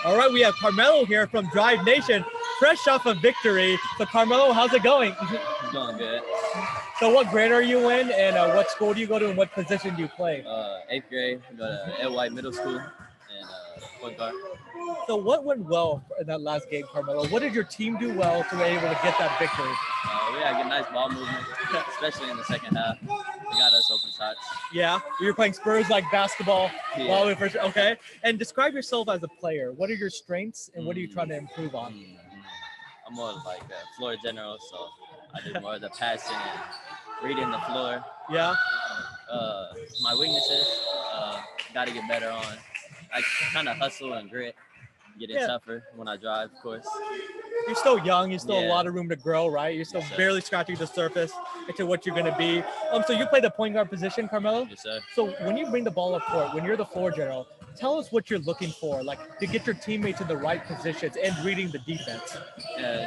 All right, we have Carmelo here from Drive Nation, fresh off a victory. So Carmelo, how's it going? It's going good. So what grade are you in, and what school do you go to, and what position do you play? 8th grade, I go to LY Middle School and point guard. So what went well in that last game, Carmelo? What did your team do well to be able to get that victory? We had a nice ball movement, especially in the second half. We got us open shots. Yeah, you're playing Spurs like basketball. Yeah. Okay. And describe yourself as a player. What are your strengths, and what are you trying to improve on? I'm more like a floor general, so I do more of the passing and reading the floor. Yeah. My weaknesses, got to get better on. I kind of hustle and grit, getting tougher when I drive, of course. You're still young. You still have a lot of room to grow, right? You're still barely scratching the surface into what you're going to be. So you play the point guard position, Carmelo? Yes, sir. So when you bring the ball up court, when you're the floor general, tell us what you're looking for, like to get your teammates in the right positions and reading the defense.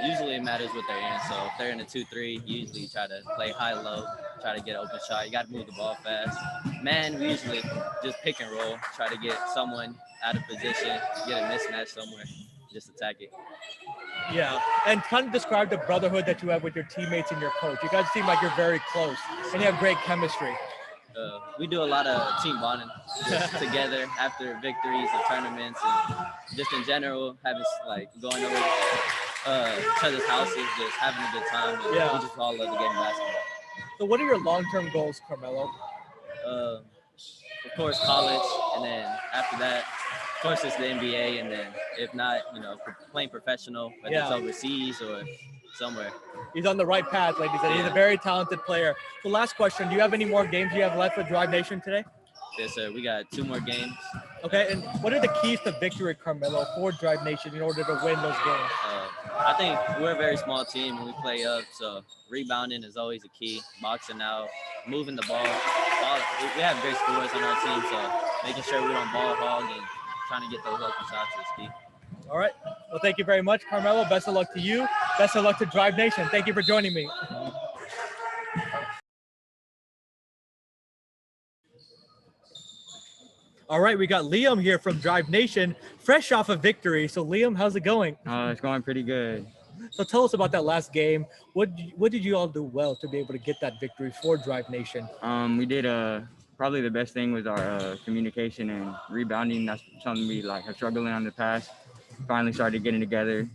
Usually it matters what they're in. So if they're in a 2-3, you usually try to play high-low, try to get an open shot. You got to move the ball fast. Man, we usually just pick and roll, try to get someone out of position, get a mismatch somewhere, just attack it. Yeah, and kind of describe the brotherhood that you have with your teammates and your coach. You guys seem like you're very close, and you have great chemistry. We do a lot of team bonding just together after victories and tournaments, and just in general, having like going over each other's houses, just having a good time. And we just all love the game of basketball. So, what are your long-term goals, Carmelo? Of course, college, and then after that, of course, it's the NBA, and then if not, playing professional, whether it's overseas or somewhere. He's on the right path, like he said. He's a very talented player. So last question, do you have any more games you have left with Drive Nation today? Yes, sir. We got 2 more games. Okay, and what are the keys to victory, Carmelo, for Drive Nation in order to win those games? I think we're a very small team and we play up, so rebounding is always a key. Boxing out, moving the ball. We have great scorers on our team, so making sure we don't ball hog and trying to get those open shots is key. All right. Well, thank you very much, Carmelo. Best of luck to you. Best of luck to Drive Nation. Thank you for joining me. All right, we got Liam here from Drive Nation, fresh off a victory. So, Liam, how's it going? It's going pretty good. So, tell us about that last game. What did you all do well to be able to get that victory for Drive Nation? We did probably the best thing was our communication and rebounding. That's something we have struggled in the past. Finally started getting together.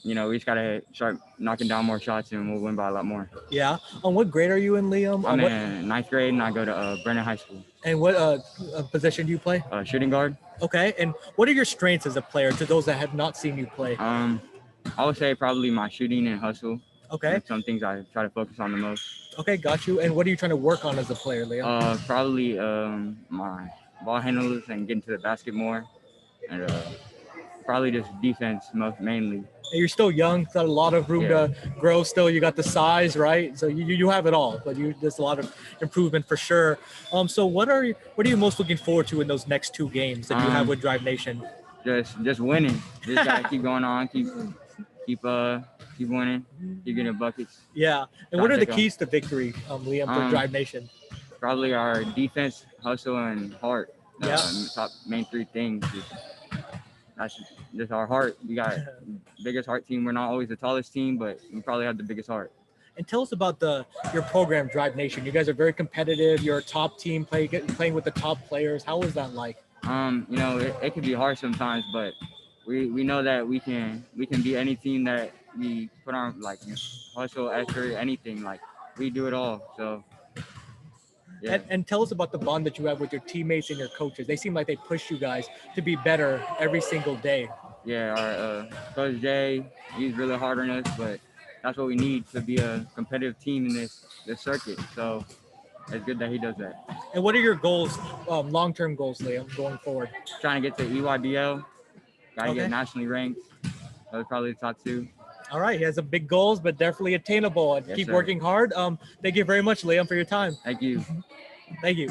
We just gotta start knocking down more shots and we'll win by a lot more. Yeah. What grade are you in, Liam? I'm in 9th grade and I go to Brennan High School. And what position do you play? Shooting guard. Okay. And what are your strengths as a player to those that have not seen you play? I would say probably my shooting and hustle. Okay. That's some things I try to focus on the most. Okay, got you. And what are you trying to work on as a player, Liam? Probably my ball handles and getting to the basket more. And probably just defense mainly. And you're still young, got a lot of room to grow still. You got the size, right? So you have it all, but there's a lot of improvement for sure. So what are you most looking forward to in those next 2 games that you have with Drive Nation? Just winning. Just gotta keep going on, keep winning, keep getting buckets. Yeah. And what are the keys to victory, Liam, for Drive Nation? Probably our defense, hustle, and heart. Top main 3 things. That's just our heart. We got biggest heart team. We're not always the tallest team, but we probably have the biggest heart. And tell us about your program, Drive Nation. You guys are very competitive. You're a top team playing with the top players. How was that like? It can be hard sometimes, but we know that we can beat any team that we put on hustle, effort, anything. We do it all. So. Yeah. And tell us about the bond that you have with your teammates and your coaches. They seem like they push you guys to be better every single day. Yeah, our Coach Jay, he's really hard on us, but that's what we need to be a competitive team in this circuit. So it's good that he does that. And what are your goals, long-term goals, Liam, going forward? Trying to get to EYBL, got to get nationally ranked. That's probably the top 2. All right, he has some big goals, but definitely attainable. And keep working hard. Thank you very much, Liam, for your time. Thank you. Thank you.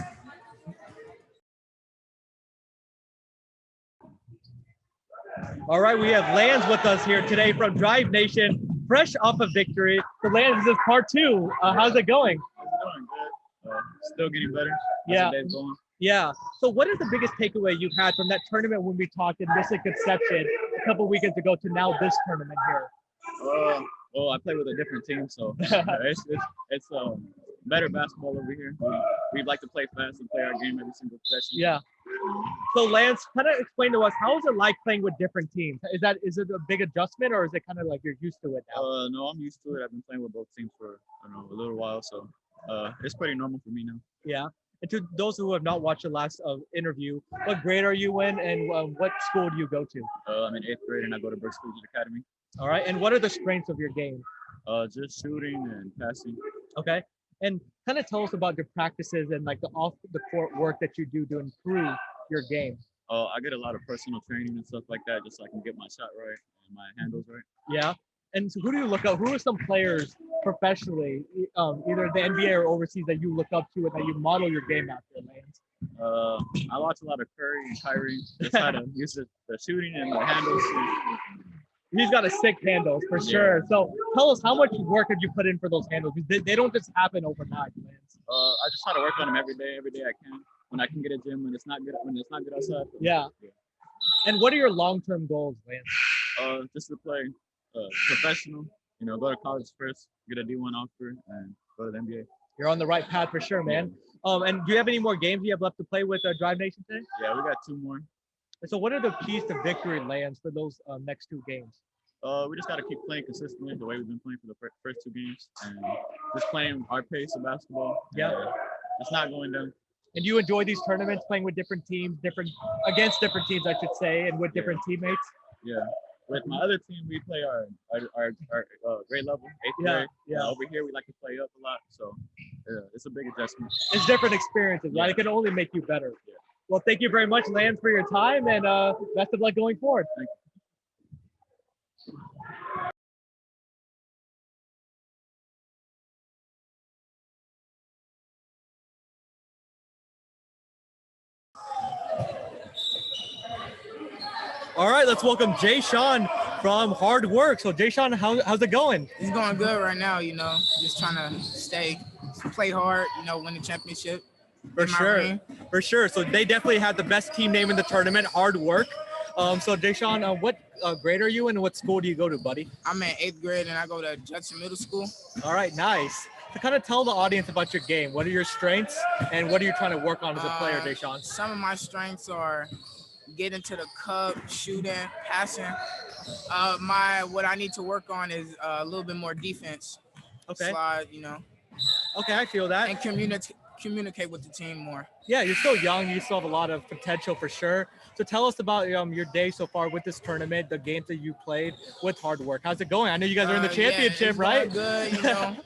All right, we have Lance with us here today from Drive Nation, fresh off a victory. So Lance, this is part 2. How's it going? It's going good. Still getting better. Yeah. Yeah. So what is the biggest takeaway you've had from that tournament when we talked in Missing Conception a couple weekends ago to now this tournament here? Well, I play with a different team, so it's better basketball over here. We like to play fast and play our game every single possession. Yeah. So Lance, kind of explain to us, how is it like playing with different teams? Is it a big adjustment, or is it kind of like you're used to it now? No, I'm used to it. I've been playing with both teams for a little while, so it's pretty normal for me now. Yeah. And to those who have not watched the last interview, what grade are you in, and what school do you go to? I'm in 8th grade and I go to Brooks Collegiate Academy. All right. And what are the strengths of your game? Just shooting and passing. Okay. And kind of tell us about your practices and like the off the court work that you do to improve your game. I get a lot of personal training and stuff like that, just so I can get my shot right and my handles right. Yeah. And so who do you look up? Who are some players professionally, either the NBA or overseas, that you look up to and that you model your game after, Lance? I watch a lot of Curry and Kyrie, just how to use the shooting and the handles. He's got a sick handles for sure. So tell us, how much work have you put in for those handles? They don't just happen overnight, Lance. I just try to work on them every day I can. When I can get a gym, when it's not good outside. Yeah. And what are your long-term goals, Lance? Just to play professional. Go to college first, get a D1 offer, and go to the NBA. You're on the right path for sure, man. And do you have any more games you have left to play with Drive Nation today? Yeah, we got 2 more. So what are the keys to victory, Lance, for those next 2 games? We just got to keep playing consistently the way we've been playing for the first 2 games, and just playing our pace of basketball. Yeah, it's not going down. And you enjoy these tournaments, playing with different teams, against different teams, I should say, and with different teammates. Yeah. With my other team, we play our grade level, 8th grade. Yeah. Over here, we like to play up a lot, so it's a big adjustment. It's different experiences, right? It can only make you better. Yeah. Well, thank you very much, Lance, for your time, and best of luck going forward. Thank you. All right, let's welcome Jay Sean from Hardwork. So Jay Sean, how's it going? It's going good right now, just trying to play hard, win the championship. For sure. So they definitely had the best team name in the tournament, Hardwork. So Jay Sean, what grade are you in, and what school do you go to, buddy? I'm in 8th grade and I go to Judson Middle School. All right, nice. To kind of tell the audience about your game, what are your strengths and what are you trying to work on as a player, Jay Sean? Some of my strengths are getting to the cup, shooting, passing. What I need to work on is a little bit more defense. Okay. Slide, Okay, I feel that. and communicate with the team more. Yeah, you're still young. You still have a lot of potential for sure. So tell us about your day so far with this tournament, the games that you played with Hardwork. How's it going? I know you guys are in the championship, it's right? Good,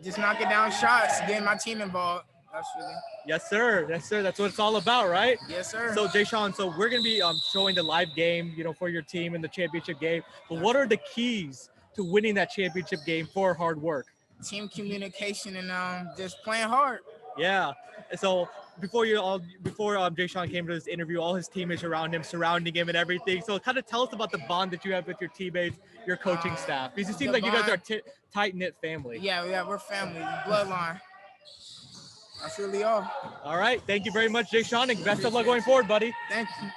just knocking down shots, getting my team involved. That's really. Yes, sir. That's what it's all about, right? Yes, sir. So, Jay Sean, we're going to be showing the live game, for your team in the championship game. But what are the keys to winning that championship game for Hardwork? Team communication and just playing hard. Yeah. So before Jay Sean came to this interview, all his teammates around him, surrounding him and everything. So kind of tell us about the bond that you have with your teammates, your coaching staff. Because it seems like you guys are a tight-knit family. Yeah, we're family, bloodline. That's really all. All right. Thank you very much, Jay Sean, and best of luck going forward, buddy. Thank you.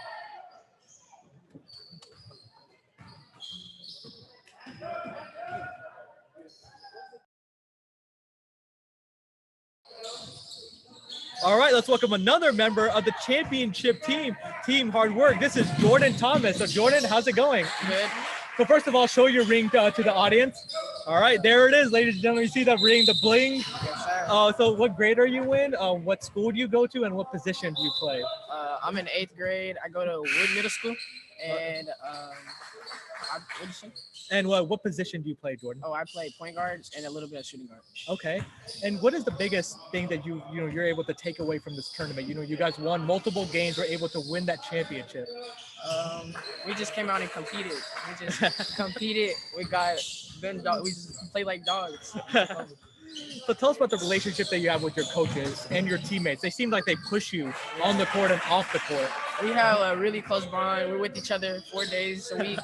All right, let's welcome another member of the championship team, Team Hardwork. This is Jordan Thomas. So Jordan, how's it going? Good. So first of all, show your ring to the audience. All right, there it is, ladies and gentlemen. You see that ring, the bling? Yes, sir. So what grade are you in? What school do you go to, and what position do you play? I'm in 8th grade. I go to Wood Middle School, and what did you say? And what position do you play, Jordan? Oh, I play point guard and a little bit of shooting guard. Okay. And what is the biggest thing that you're able to take away from this tournament? You guys won multiple games, were able to win that championship. We just came out and competed. We just competed. We got good dog. We just played like dogs. So tell us about the relationship that you have with your coaches and your teammates. They seem like they push you on the court and off the court. We have a really close bond. We're with each other 4 days a week.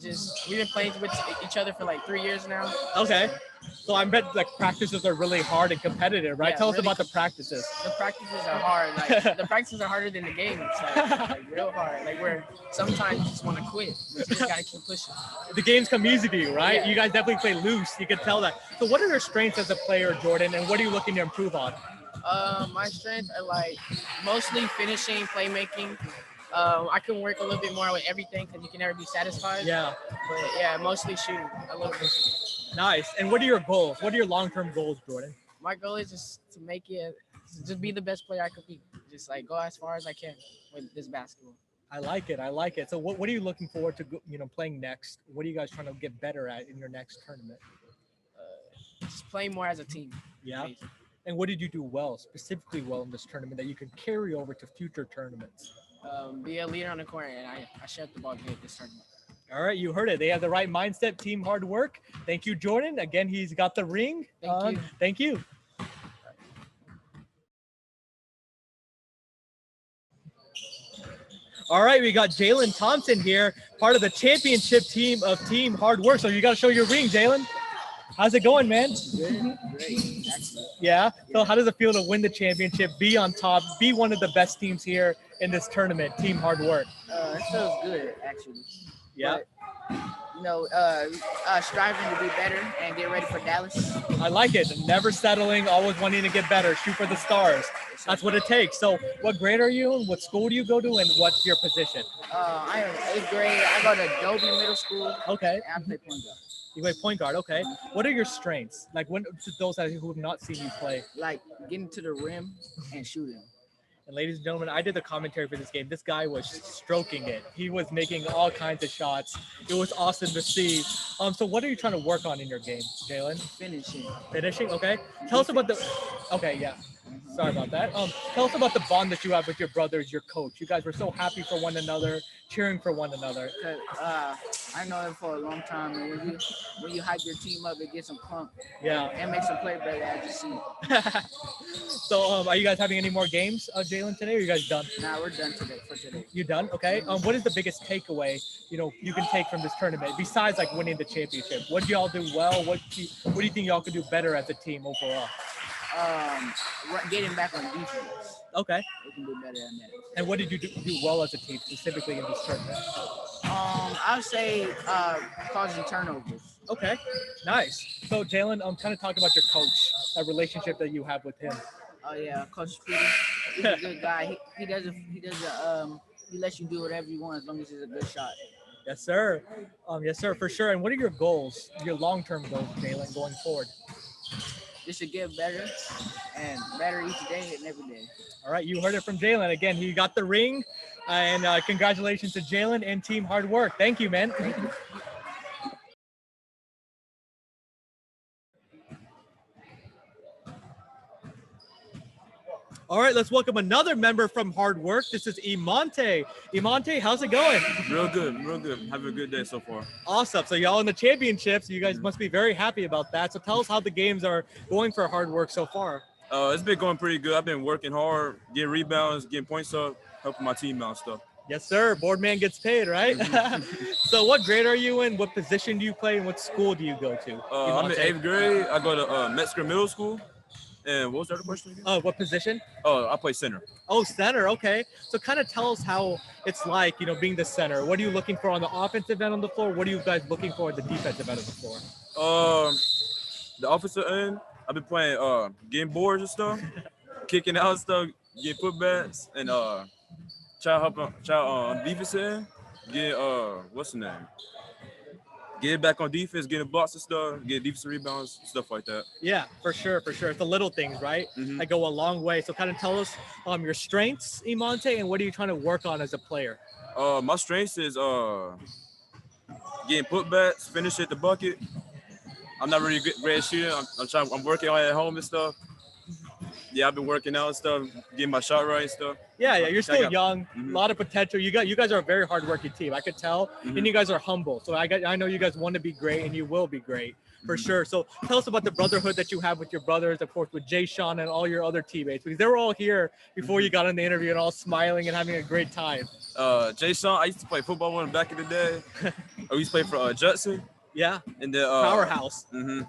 just we've been playing with each other for like 3 years now. Okay. So I bet like practices are really hard and competitive, right? Yeah, Tell us really about the practices. The practices are hard. Like the practices are harder than the games. Like real hard. Like where sometimes you just want to quit, but you just gotta keep pushing. The games come easy to you, right? Yeah. You guys definitely play loose. You can tell that. So what are your strengths as a player, Jordan, and what are you looking to improve on? My strengths are like mostly finishing, playmaking. I can work a little bit more with everything because you can never be satisfied. Yeah. But yeah, mostly shooting a little bit. Nice. And what are your goals? What are your long-term goals, Jordan? My goal is just to make it, just be the best player I could be. Just like go as far as I can with this basketball. I like it. I like it. So what are you looking forward to, playing next? What are you guys trying to get better at in your next tournament? Just play more as a team. Yeah. Basically. And what did you do well, specifically well in this tournament that you can carry over to future tournaments? Be a leader on the court, and I shot the ball good this tournament. All right, you heard it. They have the right mindset, team hard work. Thank you, Jordan. Again, he's got the ring. Thank you. Thank you. All right, we got Jalen Thompson here, part of the championship team of Team Hard Work. So you got to show your ring, Jalen. How's it going, man? Good, great, excellent. Yeah. So how does it feel to win the championship, be on top, be one of the best teams here in this tournament, Team Hard Work? It feels good, actually. Yeah. But, striving to be better and get ready for Dallas. I like it. Never settling, always wanting to get better, shoot for the stars. That's what it takes. So what grade are you in? What school do you go to? And what's your position? I am 8th grade. I go to Dobie Middle School. Okay. And I play point guard. You play point guard. Okay. What are your strengths? Like when to those who have not seen you play? Like getting to the rim and shooting. And ladies and gentlemen, I did the commentary for this game. This guy was stroking it. He was making all kinds of shots. It was awesome to see. So what are you trying to work on in your game, Jalen? Finishing. Finishing, okay. Tell us about the. Okay, yeah. Sorry about that. Tell us about the bond that you have with your brothers, your coach. You guys were so happy for one another, cheering for one another. Cause I know him for a long time, and when you hype your team up, it gets them pumped. Yeah. And makes them play better, as you see. So, are you guys having any more games, Jalen, today? Or are you guys done? Nah, we're done today for today. You done? Okay. What is the biggest takeaway you can take from this tournament besides like winning the championship? What did y'all do well? What do you think y'all could do better as a team overall? Getting back on defense. Okay. We can do better than that. And what did you do well as a team, specifically in this tournament? I would say causing turnovers. Okay, nice. So Jalen, kind of talk about your coach, that relationship that you have with him. Oh yeah, Coach Petey. He's a good guy. He lets you do whatever you want as long as it's a good shot. Yes, sir. Yes, sir, for sure. And what are your goals, your long-term goals, Jalen, going forward? Just to get better and better each day and every day. All right, you heard it from Jalen. Again, he got the ring, and congratulations to Jalen and Team Hard Work. Thank you, man. Thank you. All right, let's welcome another member from Hard Work. This is Imante. Imante, how's it going? Real good, real good. Having a good day so far. Awesome. So y'all in the championships, you guys must be very happy about that. So tell us how the games are going for Hard Work so far. It's been going pretty good. I've been working hard, getting rebounds, getting points up, helping my team out and stuff. Yes, sir. Board man gets paid, right? So what grade are you in? What position do you play? And what school do you go to? I'm in 8th grade. I go to Metzger Middle School. And what was the other question again? What position? I play center. Oh, center. Okay. So kind of tell us how it's like, being the center. What are you looking for on the offensive end on the floor? What are you guys looking for on the defensive end of the floor? The offensive end, I've been playing getting boards and stuff, kicking out stuff, getting putbacks, and try on defensive end, get what's the name? Get back on defense, getting blocks and stuff, get defensive rebounds, stuff like that. Yeah, for sure, for sure. It's the little things, right? Mm-hmm. That go a long way. So kind of tell us your strengths, Imante, and what are you trying to work on as a player? My strengths is getting putbacks, finish at the bucket. I'm not really great at shooting. I'm working on it at home and stuff. Yeah, I've been working out and stuff, getting my shot right and stuff. Yeah, you're still young, mm-hmm. A lot of potential. You guys are a very hardworking team. I could tell, mm-hmm. and you guys are humble. So I know you guys want to be great, and you will be great for mm-hmm. sure. So tell us about the brotherhood that you have with your brothers, of course, with Jay Sean and all your other teammates, because they were all here before you got in the interview and all smiling and having a great time. Jay Sean, I used to play football with him back in the day. I used to play for Judson, Yeah, and then powerhouse. And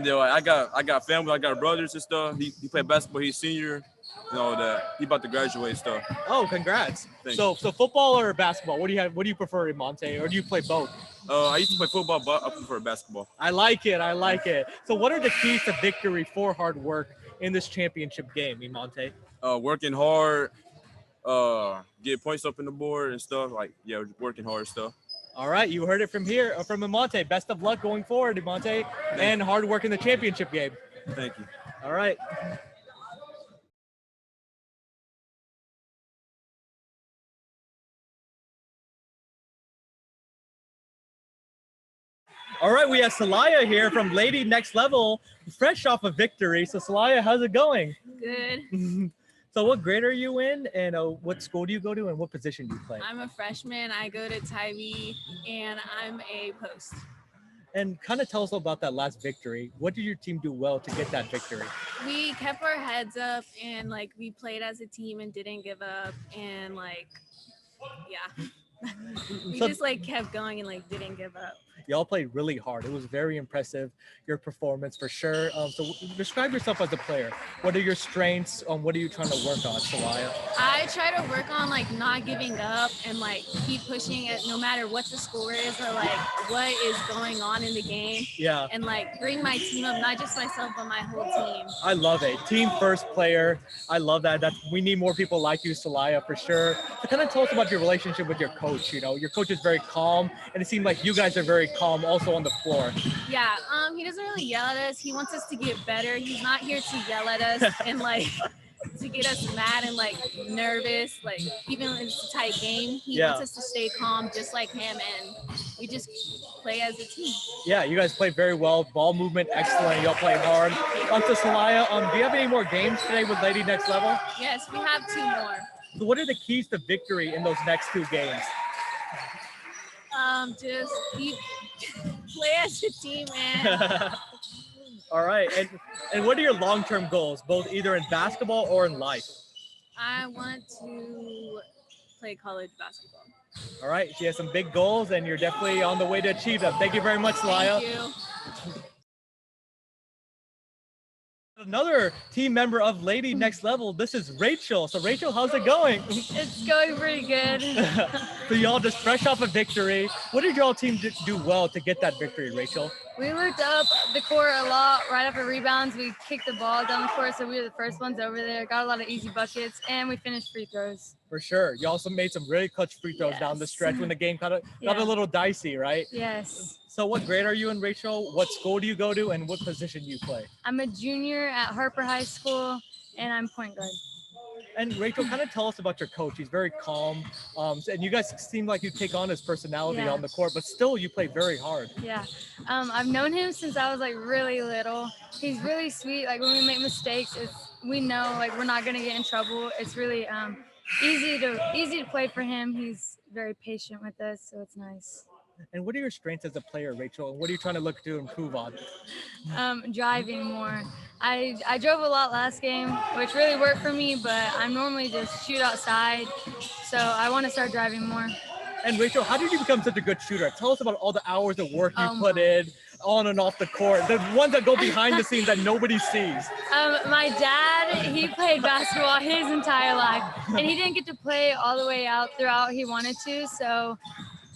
then like, I got family, I got brothers and stuff. He played basketball. He's senior, and all that. He about to graduate and stuff. Oh, congrats. Thank So football or basketball? What do you have? What do you prefer, Monte, or do you play both? I used to play football, but I prefer basketball. I like it. I like it. So what are the keys to victory for hard work in this championship game, Imonte? Working hard, get points up in the board and stuff. Like, yeah, working hard and stuff. All right, you heard it from here, from Imonte. Best of luck going forward, Imonte, and hard work in the championship game. Thank you. All right. All right, we have Salaya here from Lady Next Level, fresh off a victory. So Salaya, how's it going? Good. So what grade are you in, and what school do you go to, and what position do you play? I'm a freshman. I go to Tybee, and I'm a post. And kind of tell us about that last victory. What did your team do well to get that victory? We kept our heads up, and like we played as a team and didn't give up, and like, yeah. We So- just like kept going and like didn't give up. Y'all played really hard. It was very impressive, your performance for sure. So describe yourself as a player. What are your strengths? What are you trying to work on, Salaya? I try to work on like not giving up and like keep pushing it no matter what the score is or like what is going on in the game, Yeah, and like bring my team up, not just myself but my whole team. I love it. Team first player. I love that. We need more people like you, Salaya, for sure. So kind of tell us about your relationship with your coach. You know, your coach is very calm, and it seemed like you guys are very calm also on the floor. Yeah, he doesn't really yell at us. He wants us to get better. He's not here to yell at us and like to get us mad and like nervous. Like even when it's a tight game, he Yeah. wants us to stay calm just like him, and we just play as a team. Yeah, you guys played very well. Ball movement, excellent. Y'all played hard. To Salaya, do you have any more games today with Lady Next Level? Yes, we have 2 more. So what are the keys to victory in those next 2 games? Just play as a team, man. All right, and what are your long-term goals, both either in basketball or in life? I want to play college basketball. All right, she has some big goals, and you're definitely on the way to achieve them. Thank you very much, Salaya. Thank you. Another team member of Lady Next Level, this is Rachel. So Rachel, how's it going? It's going pretty good. So y'all just fresh off a victory. What did y'all team do well to get that victory, Rachel? We worked up the court a lot right after rebounds. We kicked the ball down the court, so we were the first ones over there. Got a lot of easy buckets, and we finished free throws. For sure. You also made some really clutch free throws down the Yes. stretch when the game got a Yeah. little dicey, right? Yes. So what grade are you in, Rachel? What school do you go to, and what position do you play? I'm a junior at Harper High School, and I'm point guard. And Rachel, kind of tell us about your coach. He's very calm, and you guys seem like you take on his personality Yeah. on the court, but still you play very hard. Yeah. I've known him since I was like really little. He's really sweet. Like when we make mistakes, we know like we're not gonna get in trouble. It's really easy to play for him. He's very patient with us, so it's nice. And what are your strengths as a player, Rachel? And what are you trying to look to improve on? Driving more. I drove a lot last game, which really worked for me, but I'm normally just shoot outside. So I want to start driving more. And Rachel, how did you become such a good shooter? Tell us about all the hours of work you Oh put in on and off the court, the ones that go behind the scenes that nobody sees. My dad, he played basketball his entire life, and he didn't get to play all the way out throughout he wanted to. So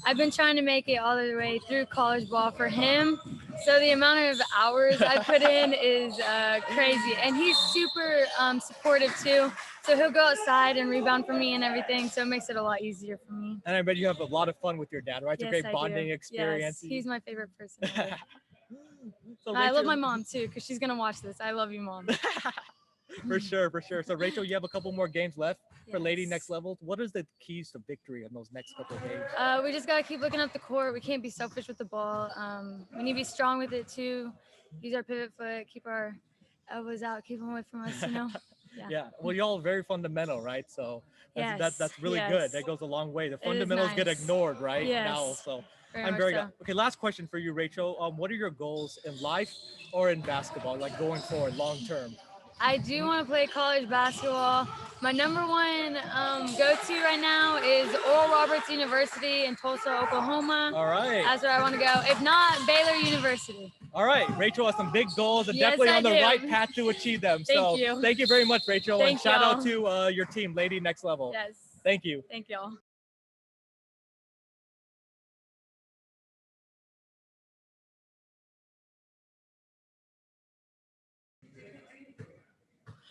I've been trying to make it all the way through college ball for him. So the amount of hours I put in is crazy. And he's super supportive too. So he'll go outside and rebound for me and everything. So it makes it a lot easier for me. And I bet you have a lot of fun with your dad, right? It's a great I bonding do. experience. Yes, he's my favorite person ever. So I love Rachel- my mom too, because she's going to watch this. I love you, Mom. For sure, for sure. So Rachel, you have a couple more games left for Lady Yes. Next Level. What is the keys to victory in those next couple of games? We just got to keep looking up the court. We can't be selfish with the ball. We need to be strong with it too. Use our pivot foot, keep our elbows out, keep them away from us, you know? Yeah. Well, y'all are very fundamental, right? So that's Yes, really yes. good. That goes a long way. The is fundamentals get nice. ignored, right? Yes. Now, so Very I'm much very so. good. Okay, last question for you, Rachel. What are your goals in life or in basketball, like going forward, long term? I do want to play college basketball. My number one go-to right now is Oral Roberts University in Tulsa, Oklahoma. All right. That's where I want to go. If not, Baylor University. All right. Rachel has some big goals and Yes, definitely I on the do. right path to achieve them. Thank So you. thank you very much, Rachel. And Thank shout out y'all. to your team, Lady Next Level. Yes. Thank you. Thank y'all.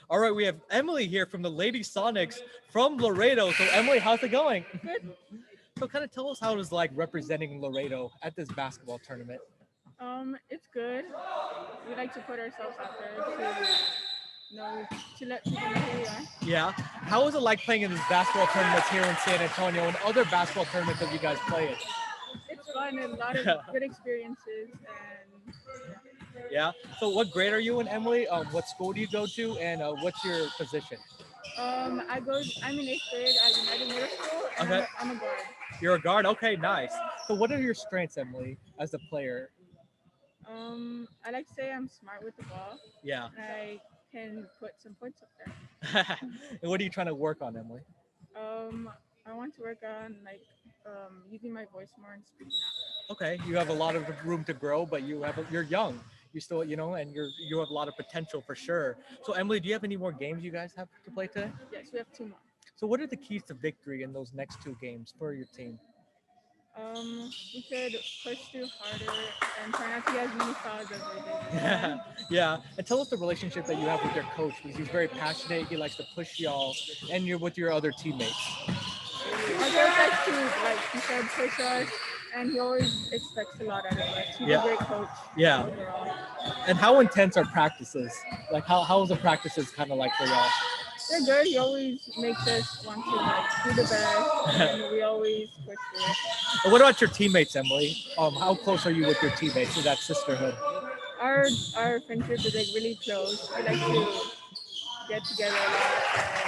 All right, we have Emily here from the Lady Sonics from Laredo. So Emily, how's it going? Good. So kind of tell us how it was like representing Laredo at this basketball tournament. It's good. We like to put ourselves out there to let people know who we are. Yeah. How was it like playing in this basketball tournaments here in San Antonio and other basketball tournaments that you guys play in? It's fun and a lot of good experiences and Yeah. So what grade are you in, Emily? What school do you go to, and what's your position? I'm in 8th grade at United Middle School and Okay. I'm a guard. You're a guard. Okay, nice. So what are your strengths, Emily, as a player? I like to say I'm smart with the ball Yeah. and I can put some points up there. And what are you trying to work on, Emily? I want to work on using my voice more and speaking out. Okay, you have a lot of room to grow, but you're young. You still, and you have a lot of potential for sure. So Emily, do you have any more games you guys have to play today? Yes, we have 2 more. So what are the keys to victory in those next 2 games for your team? We could push through harder and try not to get as many fouls as we did. Yeah, and tell us the relationship that you have with your coach, because he's very passionate. He likes to push y'all, and you're with your other teammates. My coach likes to, like he said, push us, and he always expects a lot out of us. He's a great coach. Yeah. Overall. And how intense are practices? Like how is the practices kind of like for y'all? They're good. He always makes us want to do the best, and we always push through it. And what about your teammates, Emily? How close are you with your teammates? Is that sisterhood? Our friendship is like really close. We like to get together a lot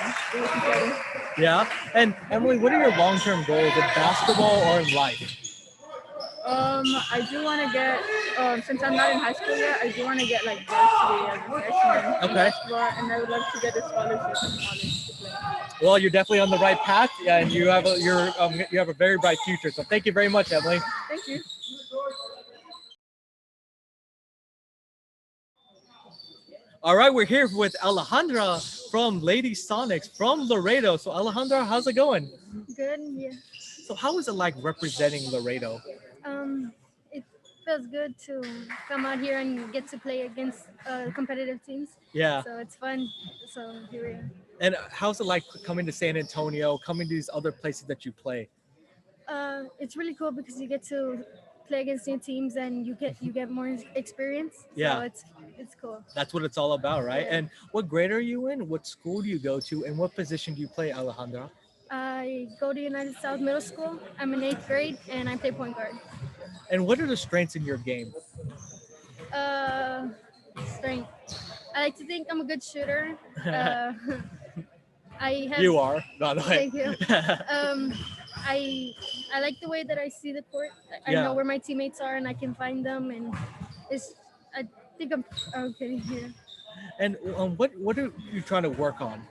and be with each other. Yeah. And Emily, what are your long-term goals in basketball or in life? I do want to get, since I'm not in high school yet, I do want to get like varsity as a freshman in basketball, and I would love to get a scholarship in college to play. Well, you're definitely on the right path, and you have a very bright future. So thank you very much, Emily. Thank you. All right, we're here with Alejandra from Lady Sonics from Laredo. So Alejandra, how's it going? Good, yeah. So how is it like representing Laredo? It feels good to come out here and get to play against competitive teams. Yeah. So it's fun. So here we are. And how's it like coming to San Antonio, coming to these other places that you play? It's really cool because you get to play against new teams and you get more experience. Yeah. So it's cool. That's what it's all about, right? And what grade are you in? What school do you go to? And what position do you play, Alejandra? I go to United South Middle School. I'm in 8th grade and I play point guard. And what are the strengths in your game? Strength. I like to think I'm a good shooter. You are, by the way. Thank you. I like the way that I see the court. I Yeah. know where my teammates are and I can find them, and I think I'm okay here. And what are you trying to work on,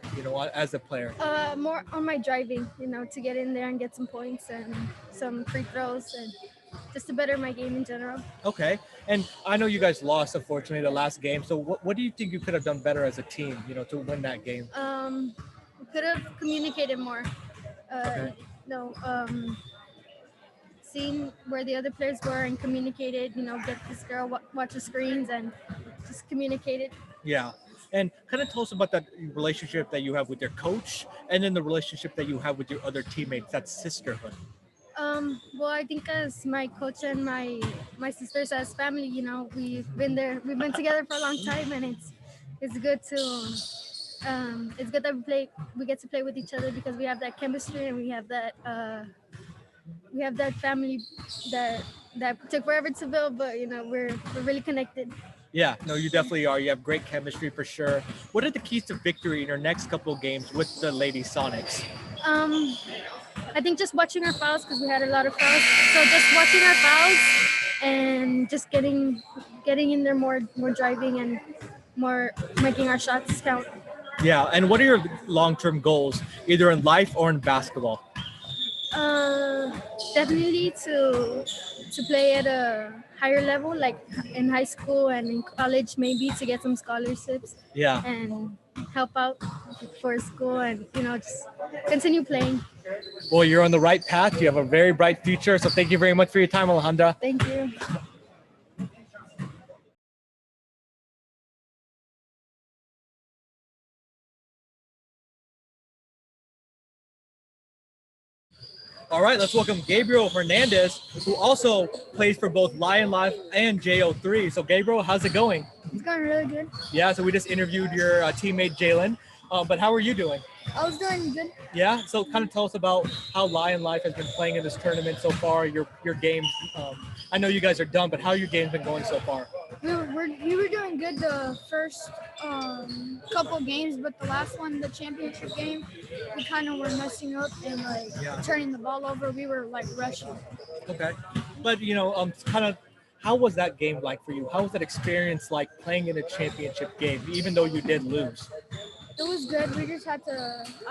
as a player? More on my driving, to get in there and get some points and some free throws and just to better my game in general. Okay. And I know you guys lost, unfortunately, the last game. So what do you think you could have done better as a team, to win that game? We could have communicated more. Okay. Seen where the other players were and communicated, get this girl, watch the screens and just communicated. Yeah. And kind of tell us about that relationship that you have with your coach and then the relationship that you have with your other teammates, that sisterhood. Well, I think as my coach and my sisters as family, we've been together for a long time, and it's good that we get to play with each other because we have that chemistry and we have that family that took forever to build, but we're really connected. Yeah, no, you definitely are. You have great chemistry for sure. What are the keys to victory in your next couple of games with the Lady Sonics? I think just watching our fouls because we had a lot of fouls. So just watching our fouls and just getting in there more driving and more making our shots count. Yeah, and what are your long-term goals, either in life or in basketball? Uh, Definitely to play at a higher level, like in high school and in college, maybe to get some scholarships Yeah. and help out for school and just continue playing. Well, you're on the right path. You have a very bright future. So thank you very much for your time, Alejandra. Thank you. All right, let's welcome Gabriel Hernandez, who also plays for both LionLife and JO3. So Gabriel, how's it going? It's going really good. Yeah, so we just interviewed your teammate Jalen, but how are you doing? I was doing good. Yeah, so kind of tell us about how LionLife has been playing in this tournament so far, your games. I know you guys are done, but how your game's been going so far? We were doing good the first couple games, but the last one, the championship game, we kind of were messing up and turning the ball over. We were rushing. Okay, but kind of how was that game like for you? How was that experience like playing in a championship game, even though you did lose? It was good. I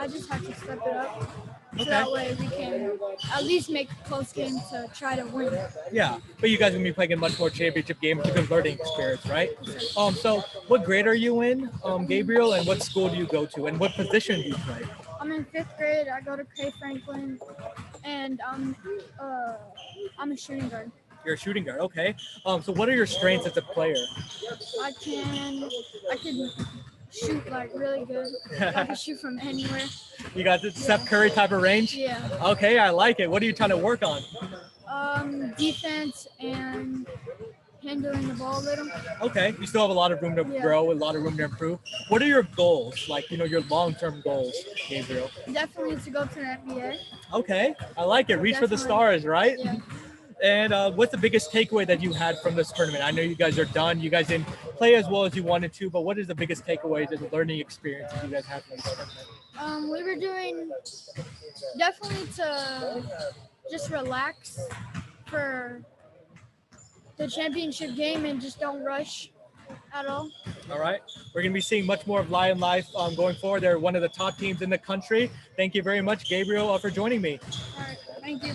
just had to step it up. So Okay. that way we can at least make a close game to try to win. Yeah, but you guys are gonna be playing a much more championship game. It's a good learning experience, right? So what grade are you in, Gabriel, and what school do you go to, and what position do you play? I'm in 5th grade. I go to K Franklin, and I'm a shooting guard. You're a shooting guard, okay. So what are your strengths as a player? I can shoot really good. I can shoot from anywhere. You got the Steph Curry type of range? Yeah. Okay, I like it. What are you trying to work on? Defense and handling the ball a little. Okay, you still have a lot of room to grow, a lot of room to improve. What are your goals, like your long-term goals, Gabriel? Definitely to go to the NBA. Okay, I like it. Reach for the stars, right? Yeah. And what's the biggest takeaway that you had from this tournament? I know you guys are done. You guys didn't play as well as you wanted to, but what is the biggest takeaways and learning experiences you guys had from this tournament? We were doing definitely to just relax for the championship game and just don't rush at all. All right. We're going to be seeing much more of LionLife going forward. They're one of the top teams in the country. Thank you very much, Gabriel, for joining me. All right. Thank you.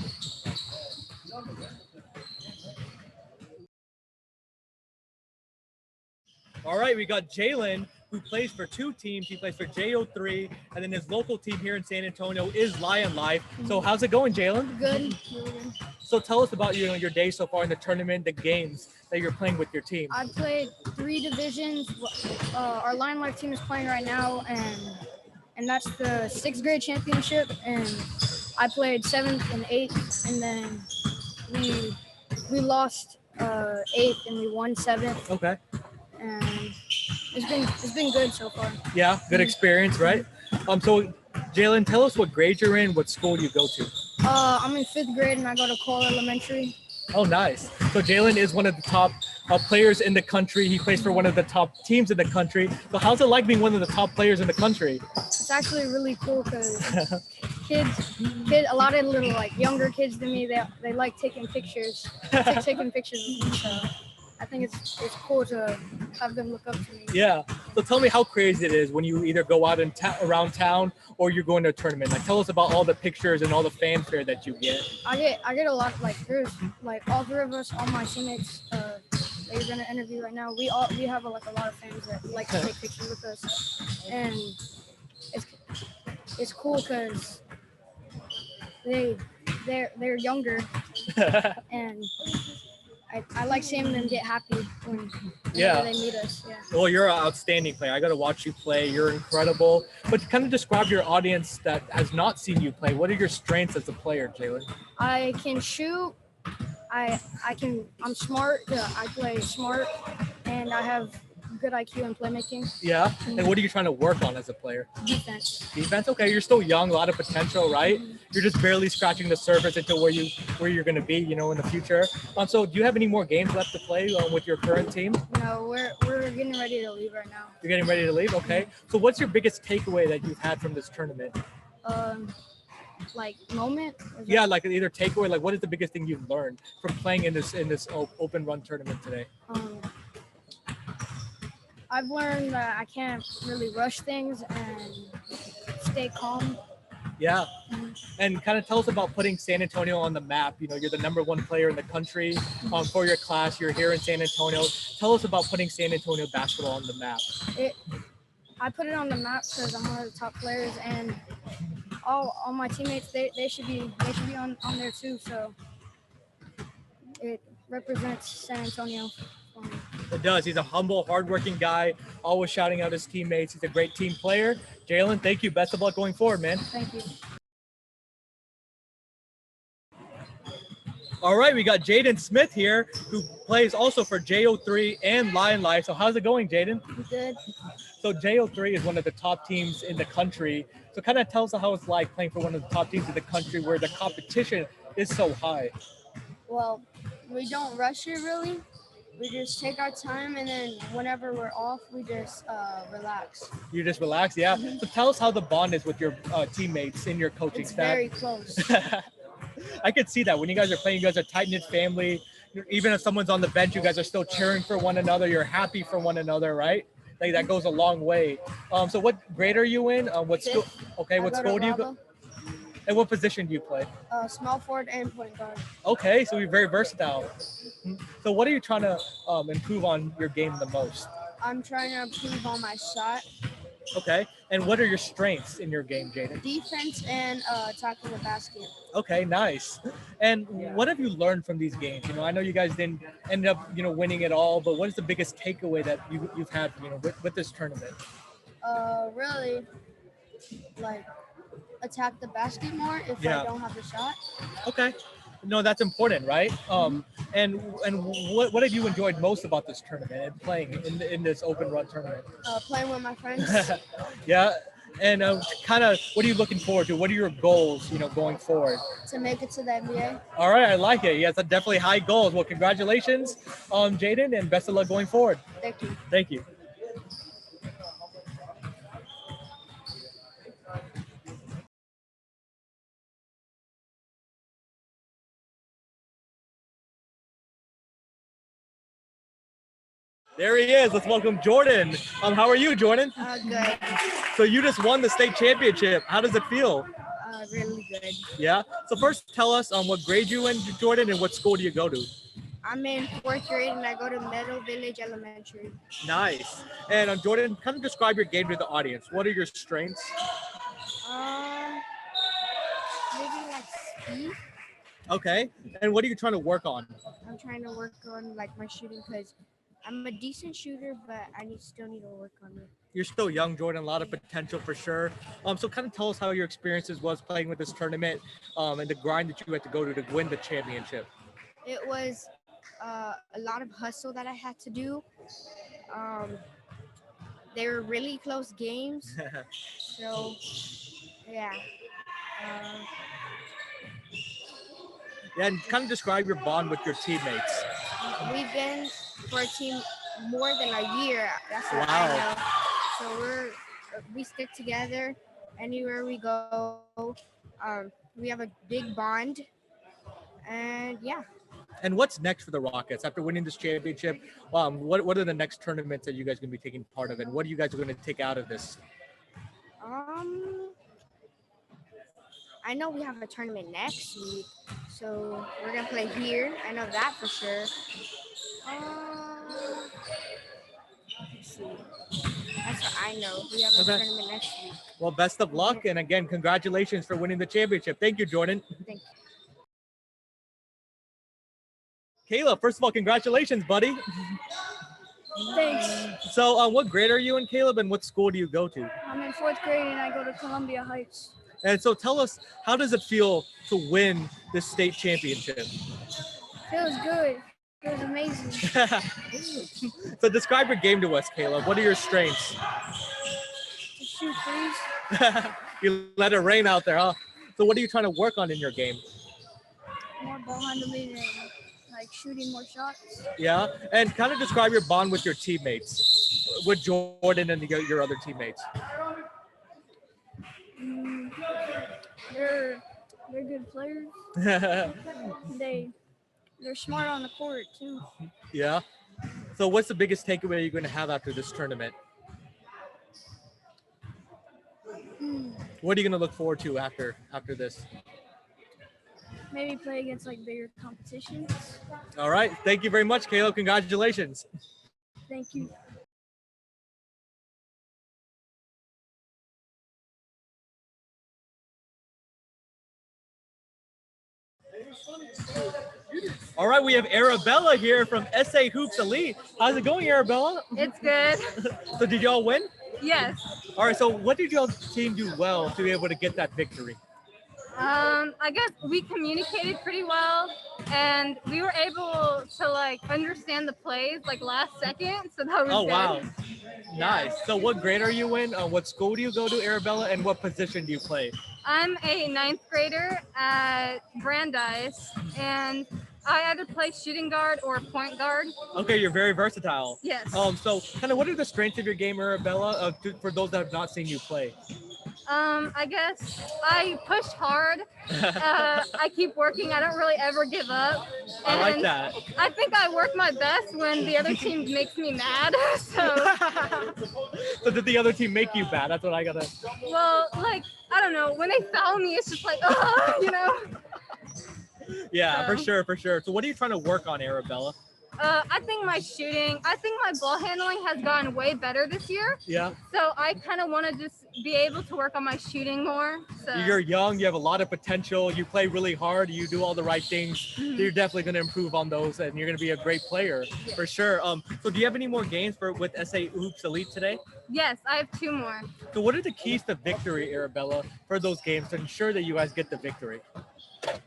All right, we got Jalen, who plays for 2 teams. He plays for JO3, and then his local team here in San Antonio is LionLife. So how's it going, Jalen? Good. So tell us about your day so far in the tournament, the games that you're playing with your team. I played 3 divisions. Our LionLife team is playing right now, and that's the 6th grade championship. And I played 7th and 8th, and then we lost 8th and we won 7th. Okay. And it's been good so far. Yeah, good experience, right? So Jalen, tell us what grade you're in, what school you go to. I'm in 5th grade and I go to Cole Elementary. Oh, nice. So Jalen is one of the top players in the country. He plays for one of the top teams in the country. So how's it like being one of the top players in the country? It's actually really cool because kids, a lot of little younger kids than me, they like taking pictures, taking pictures with me. So I think it's cool to have them look up to me. Yeah. So tell me how crazy it is when you either go out around town or you're going to a tournament. Tell us about all the pictures and all the fanfare that you get. I get a lot. There's all 3 of us, all my teammates that you're gonna interview right now. We have a lot of fans that like to take pictures with us, and it's cool because they're younger and. I like seeing them get happy when they meet us. Yeah. Well, you're an outstanding player. I got to watch you play. You're incredible. But kind of describe your audience that has not seen you play. What are your strengths as a player, Jalen? I can shoot. I'm smart. I play smart, and I have good IQ in playmaking. Yeah. And what are you trying to work on as a player? Defense. Defense. Okay. You're still young. A lot of potential, right? You're just barely scratching the surface into where you're going to be, in the future. So do you have any more games left to play with your current team? No, we're getting ready to leave right now. You're getting ready to leave. Okay. So what's your biggest takeaway that you've had from this tournament? Moment. Yeah, either takeaway. What is the biggest thing you've learned from playing in this open run tournament today? I've learned that I can't really rush things and stay calm. Yeah. And kind of tell us about putting San Antonio on the map. You know, you're the #1 player in the country for your class. You're here in San Antonio. Tell us about putting San Antonio basketball on the map. I put it on the map because I'm one of the top players, and all my teammates they should be on there too. So it represents San Antonio for me. It does. He's a humble, hardworking guy, always shouting out his teammates. He's a great team player. Jalen, thank you. Best of luck going forward, man. Thank you. All right, we got Jaden Smith here, who plays also for JO3 and LionLife. So how's it going, Jaden? Good. So JO3 is one of the top teams in the country. So kind of tell us how it's like playing for one of the top teams in the country where the competition is so high. Well, we don't rush it really. We just take our time, and then whenever we're off, we just relax. You just relax, yeah? So tell us how the bond is with your teammates in your coaching It's staff. very close. I could see that when you guys are playing, you guys are tight-knit family. Even if someone's on the bench, you guys are still cheering for one another. You're happy for one another, right? Like that goes a long way. So what grade are you in? What school? Okay, what school do you go? And what position do you play? Small forward and point guard. Okay, so you're very versatile. So what are you trying to improve on your game the most? I'm trying to improve on my shot, Okay, and what are your strengths in your game, Jaden? defense, and attacking the basket. Okay, nice. And what have you learned from these games? You know, I know you guys didn't end up, winning it all, but what is the biggest takeaway that you've had, with this tournament? Really, like attack the basket more if I don't have the shot. Okay. No, that's important, right? And what have you enjoyed most about this tournament and playing in this open run tournament? Playing with my friends. Yeah. And kind of, what are you looking forward to? What are your goals, going forward? To make it to the NBA. All right, I like it. Yes, definitely high goals. Well, congratulations, Jaden, and best of luck going forward. Thank you. Thank you. There he is. Let's welcome Jordan. How are you, Jordan? Good. So you just won the state championship. How does it feel? Really good. Yeah. So first, tell us what grade you in, Jordan, and what school do you go to? I'm in 4th grade and I go to Meadow Village Elementary. Nice. And Jordan, kind of describe your game to the audience. What are your strengths? Maybe like speed. Okay. And what are you trying to work on? I'm trying to work on like my shooting because I'm a decent shooter, but I still need to work on it. You're still young, Jordan. A lot of potential for sure. So kind of tell us how your experiences was playing with this tournament, and the grind that you had to go to win the championship. It was a lot of hustle that I had to do. They were really close games. So, yeah. Yeah, and kind of describe your bond with your teammates. We've been for a team more than a year. That's what Wow. I know. So we stick together anywhere we go. We have a big bond, and yeah. And what's next for the Rockets after winning this championship? What are the next tournaments that you guys are going to be taking part of, and what are you guys going to take out of this? I know we have a tournament next week, so we're gonna play here. I know that for sure. Let's see. That's what I know. We have a tournament next week. Well, best of luck, and again, congratulations for winning the championship. Thank you, Jordan. Thank you. Kayla, first of all, congratulations, buddy. Thanks. So, what grade are you in, Caleb, and what school do you go to? I'm in 4th grade and I go to Columbia Heights. And so tell us, how does it feel to win this state championship? Feels good. Feels amazing. So describe your game to us, Caleb. What are your strengths? To shoot threes. You let it rain out there, huh? So what are you trying to work on in your game? More ball handling and like shooting more shots. Yeah, and kind of describe your bond with your teammates, with Jordan and your other teammates. They're good players. They're smart on the court too. Yeah. So what's the biggest takeaway you're going to have after this tournament? What are you going to look forward to after this? Maybe play against like bigger competitions. All right. Thank you very much, Caleb. Congratulations. Thank you. All right, we have Arabella here from SA Hoops Elite. How's it going, Arabella? It's good. So did y'all win? Yes. All right, so what did y'all team do well to be able to get that victory? I guess we communicated pretty well, and we were able to like understand the plays like last second, so that was Oh, good. wow. Nice. So what grade are you in? What school do you go to, Arabella, and what position do you play? I'm a 9th grader at Brandeis, and I either play shooting guard or point guard. Okay, you're very versatile. Yes. So kind of what are the strengths of your game, Arabella, for those that have not seen you play? I guess I push hard. I keep working. I don't really ever give up. I like And that. I think I work my best when the other team makes me mad. So, So did the other team make you bad? That's what I gotta. well, like, I don't know. When they foul me, it's just like, oh, you know. Yeah, for So- sure. So what are you trying to work on, Arabella? I think my shooting, I think my ball handling has gotten way better this year. Yeah. So I kind of want to just be able to work on my shooting more. So You're young, you have a lot of potential, you play really hard, you do all the right things. So you're definitely going to improve on those and you're going to be a great player for sure. So do you have any more games with SA Hoops Elite today? yes, I have 2 more. So what are the keys to victory, Arabella, for those games to ensure that you guys get the victory?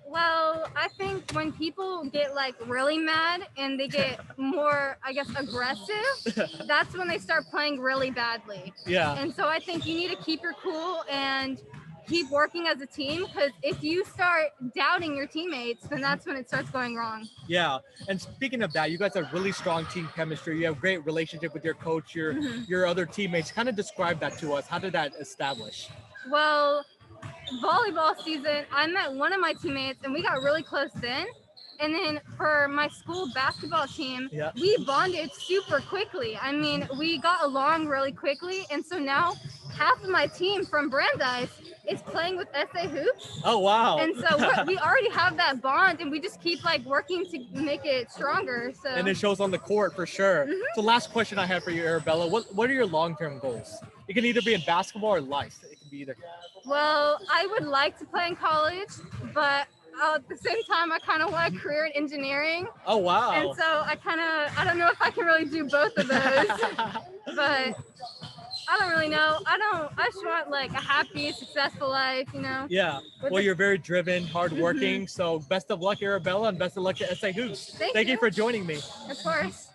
Well, I think when people get like really mad and they get more, I guess, aggressive, that's when they start playing really badly. Yeah. And so I think you need to keep your cool and keep working as a team, because if you start doubting your teammates, then that's when it starts going wrong. Yeah, and speaking of that, you guys have really strong team chemistry. You have great relationship with your coach, your other teammates. Kind of describe that to us. How did that establish? Well, volleyball season, I met one of my teammates and we got really close then. And then for my school basketball team, Yeah. we bonded super quickly. I mean, we got along really quickly. And so now half of my team from Brandeis is playing with SA Hoops. Oh, wow. And so we already have that bond and we just keep like working to make it stronger. So And it shows on the court for sure. So last question I have for you, Arabella. What are your long-term goals? It can either be in basketball or life. It can be either. well, I would like to play in college, but at the same time, I kind of want a career in engineering. Oh, wow. And so I don't know if I can really do both of those, but I don't really know. I just want like a happy, successful life, you know? Yeah. With Well, the- you're very driven, hardworking. So best of luck, Arabella, and best of luck to SA Hoops. Thank you you. for joining me. Of course.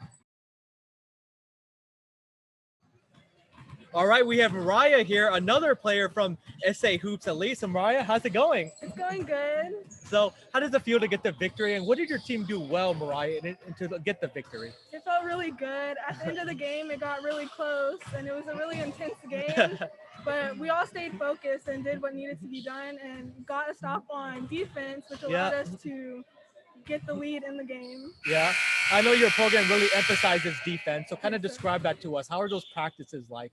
All right, we have Mariah here, another player from SA Hoops Elite. So Mariah, how's it going? It's going good. So how does it feel to get the victory? And what did your team do well, Mariah, and to get the victory? It felt really good. At the end of the game, it got really close, and it was a really intense game. But we all stayed focused and did what needed to be done and got a stop on defense, which allowed us to get the lead in the game. Yeah, I know your program really emphasizes defense. So kind of describe that to us. How are those practices like?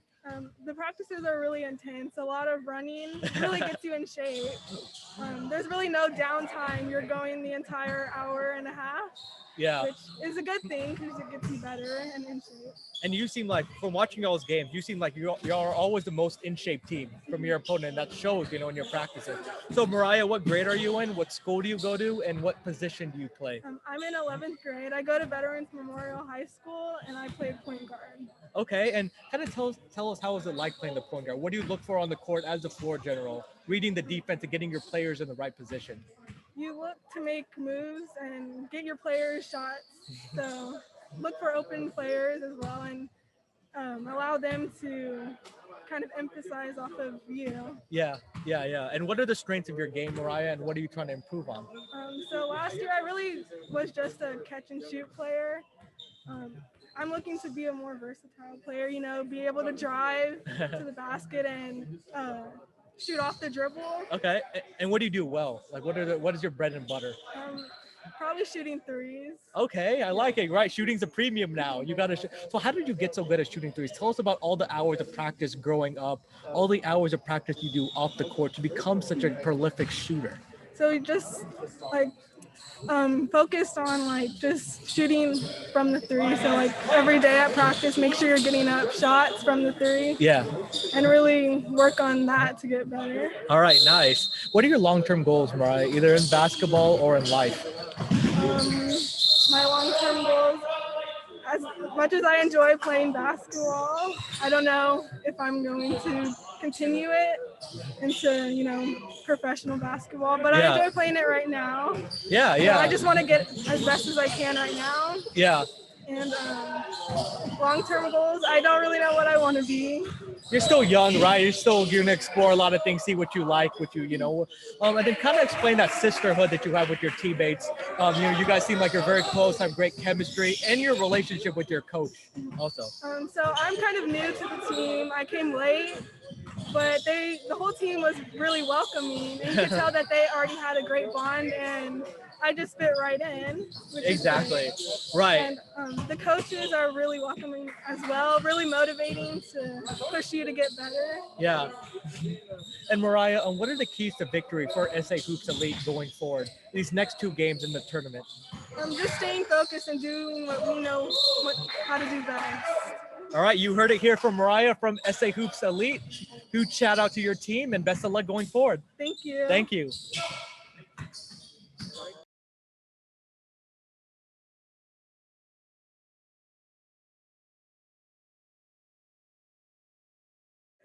The practices are really intense. A lot of running really gets you in shape. There's really no downtime. You're going the entire hour and a half, Yeah. which is a good thing because it gets you better and in shape. And you seem like, from watching y'all's games, you seem like y'all are always the most in shape team from your opponent. That shows, in your practices. So Mariah, what grade are you in? What school do you go to? And what position do you play? I'm in 11th grade. I go to Veterans Memorial High School and I play point guard. Okay, and kind of tell us how is it like playing the point guard? What do you look for on the court as a floor general, reading the defense and getting your players in the right position? You look to make moves and get your players shots. So look for open players as well and allow them to kind of emphasize off of you. Yeah. And what are the strengths of your game, Mariah, and what are you trying to improve on? So last year I really was just a catch and shoot player. I'm looking to be a more versatile player, be able to drive to the basket and shoot off the dribble. Okay, and what do you do well? Like, what is your bread and butter? probably shooting threes. Okay, I like it. Right, shooting's a premium now. You got to. So how did you get so good at shooting threes? Tell us about all the hours of practice growing up, all the hours of practice you do off the court to become such a prolific shooter. So we just like focused on like just shooting from the three. So like every day at practice, make sure you're getting up shots from the three. Yeah. And really work on that to get better. All right, nice. What are your long-term goals, Mariah, either in basketball or in life? My long-term goals, as much as I enjoy playing basketball, I don't know if I'm going to continue it into, professional basketball, but Yeah. I enjoy playing it right now. Yeah, So yeah. I just want to get as best as I can right now. Yeah. And long-term goals, I don't really know what I want to be. You're still young, right? You're gonna explore a lot of things, see what you like, and then kind of explain that sisterhood that you have with your teammates. You guys seem like you're very close, have great chemistry, and your relationship with your coach also. So I'm kind of new to the team. I came late, but the whole team was really welcoming. And you could tell that they already had a great bond, and I just fit right in. Exactly. Right. And the coaches are really welcoming as well, really motivating to push you to get better. Yeah. And Mariah, what are the keys to victory for SA Hoops Elite going forward? These next 2 games in the tournament. Just staying focused and doing what we know how to do best. All right, you heard it here from Mariah from SA Hoops Elite. Huge shout out to your team and best of luck going forward. Thank you. Thank you.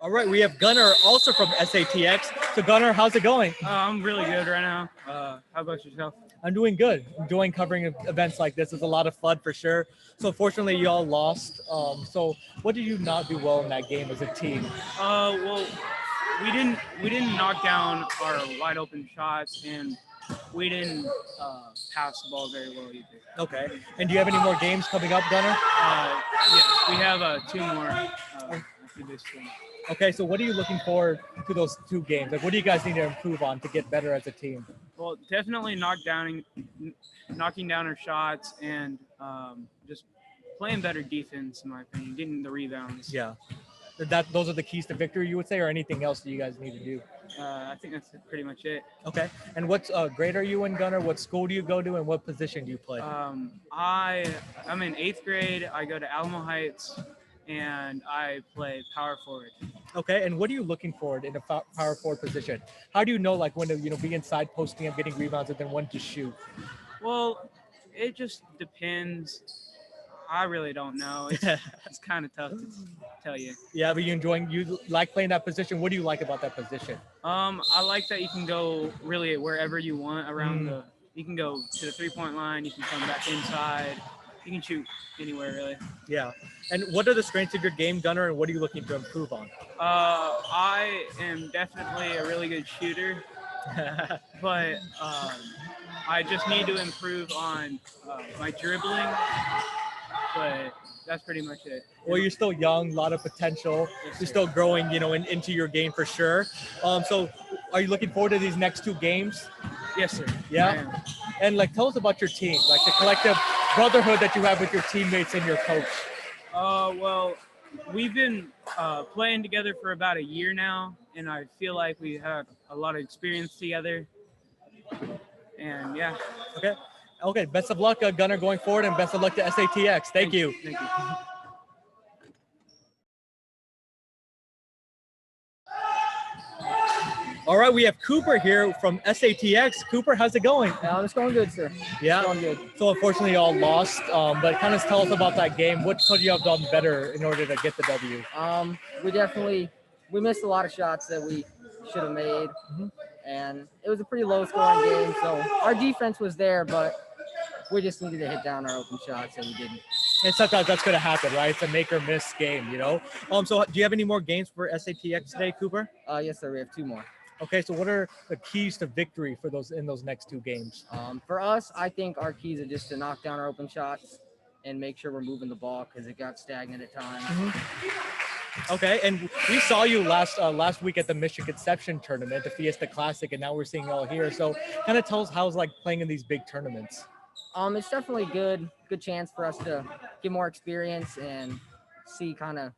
All right, we have Gunnar also from SATX. So Gunnar, how's it going? I'm really good right now. How about yourself? I'm doing good. Enjoying covering events like this. It's a lot of fun for sure. So fortunately, you all lost. So what did you not do well in that game as a team? Well, we didn't knock down our wide open shots, and we didn't pass the ball very well either. Okay. And do you have any more games coming up, Gunnar? Yes, we have 2 more after this one. Okay, so what are you looking forward to those 2 games? Like, what do you guys need to improve on to get better as a team? Well, definitely knocking down our shots and just playing better defense, in my opinion, getting the rebounds. Yeah. Those are the keys to victory, you would say, or anything else that you guys need to do? I think that's pretty much it. Okay. And what grade are you in, Gunnar? What school do you go to, and what position do you play? I'm in 8th grade. I go to Alamo Heights, and I play power forward. Okay, and what are you looking for in a power forward position? How do you know, like, when to be inside posting up, getting rebounds, and then when to shoot? Well, it just depends. I really don't know. It's kind of tough to tell you. Yeah, but you like playing that position. What do you like about that position? I like that you can go really wherever you want around you can go to the 3-point line. You can come back inside. You can shoot anywhere, really. Yeah. And what are the strengths of your game, Gunnar, and what are you looking to improve on? I am definitely a really good shooter, but I just need to improve on my dribbling, but that's pretty much it. Well, you're still young, a lot of potential. Yes, you're still growing, into your game for sure. So are you looking forward to these next 2 games? Yes, sir. Yeah. And tell us about your team, like the collective brotherhood that you have with your teammates and your coach. Well, we've been playing together for about a year now, and I feel like we have a lot of experience together. And yeah. Okay. Best of luck, Gunnar, going forward, and best of luck to SATX. Thank you. Thank you. All right, we have Cooper here from SATX. Cooper, how's it going? It's going good, sir. Yeah. It's going good. So unfortunately, you all lost. But kind of tell us about that game. What could you have done better in order to get the W? We missed a lot of shots that we should have made, and it was a pretty low-scoring game. So our defense was there, but we just needed to hit down our open shots, and we didn't. And sometimes that's going to happen, right? It's a make or miss game, So do you have any more games for SATX today, Cooper? Yes, sir. We have 2 more. Okay, so what are the keys to victory for those next 2 games? For us, I think our keys are just to knock down our open shots and make sure we're moving the ball because it got stagnant at times. Okay, and we saw you last week at the Mission Conception tournament, the Fiesta Classic, and now we're seeing you all here. So kind of tell us how it's like playing in these big tournaments. It's definitely good chance for us to get more experience and see kind of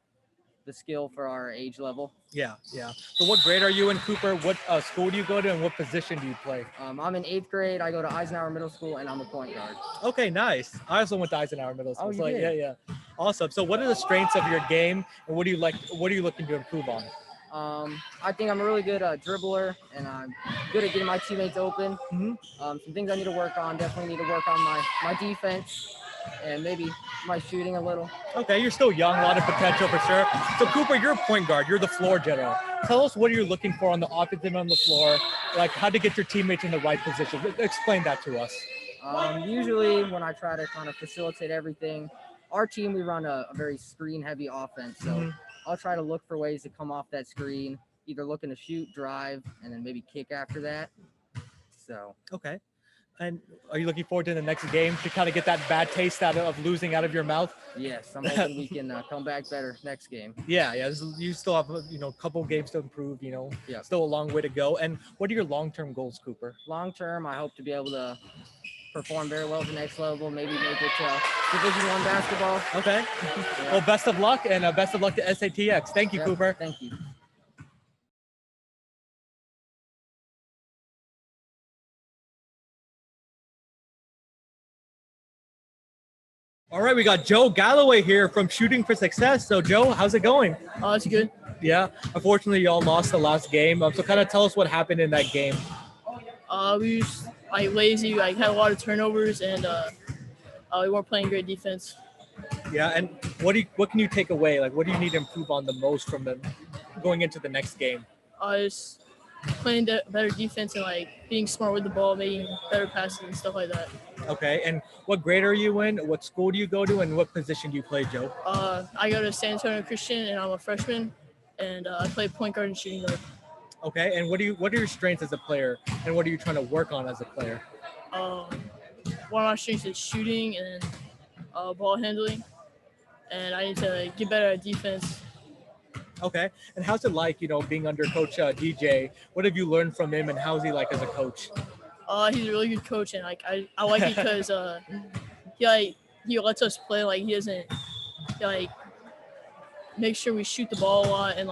the skill for our age level. Yeah, yeah. So what grade are you in, Cooper? What school do you go to, and what position do you play? I'm in 8th grade. I go to Eisenhower Middle School, and I'm a point guard. Okay, nice. I also went to Eisenhower Middle School. Oh, you so did? yeah. Awesome. So what are the strengths of your game, and what do you like? What are you looking to improve on? I think I'm a really good dribbler, and I'm good at getting my teammates open. Some things I need to work on. Definitely need to work on my defense and maybe my shooting a little. Okay, you're still young, a lot of potential for sure. So Cooper, you're a point guard. You're the floor general. Tell us what you're looking for on the offensive end on the floor, like how to get your teammates in the right position. Explain that to us. Usually when I try to kind of facilitate everything, our team, we run a very screen heavy offense. So I'll try to look for ways to come off that screen, either looking to shoot, drive, and then maybe kick after that. So. Okay. And are you looking forward to the next game to kind of get that bad taste of losing out of your mouth? Yes, I'm hoping we can come back better next game. Yeah. You still have a couple games to improve. Still a long way to go. And what are your long-term goals, Cooper? Long term, I hope to be able to perform very well at the next level. Maybe make it to Division I basketball. Okay. Yeah. Well, best of luck, and best of luck to SATX. Thank you, Cooper. Thank you. All right, we got Joe Galloway here from Shooting for Success. So, Joe, how's it going? Oh, it's good. Yeah. Unfortunately, y'all lost the last game. So, kind of tell us what happened in that game. We was lazy. Had a lot of turnovers, and we weren't playing great defense. Yeah. And what can you take away? Like, what do you need to improve on the most from going into the next game? Just playing better defense and being smart with the ball, making better passes and stuff like that. Okay. And what grade are you in? What school do you go to? And what position do you play, Joe? I go to San Antonio Christian, and I'm a freshman, and I play point guard and shooting guard. Okay. And what are your strengths as a player, and what are you trying to work on as a player? One of my strengths is shooting and ball handling, and I need to get better at defense. Okay. And how's it like, being under Coach DJ? What have you learned from him, and how's he like as a coach? He's a really good coach, and I like it because he lets us play. He doesn't make sure we shoot the ball a lot, and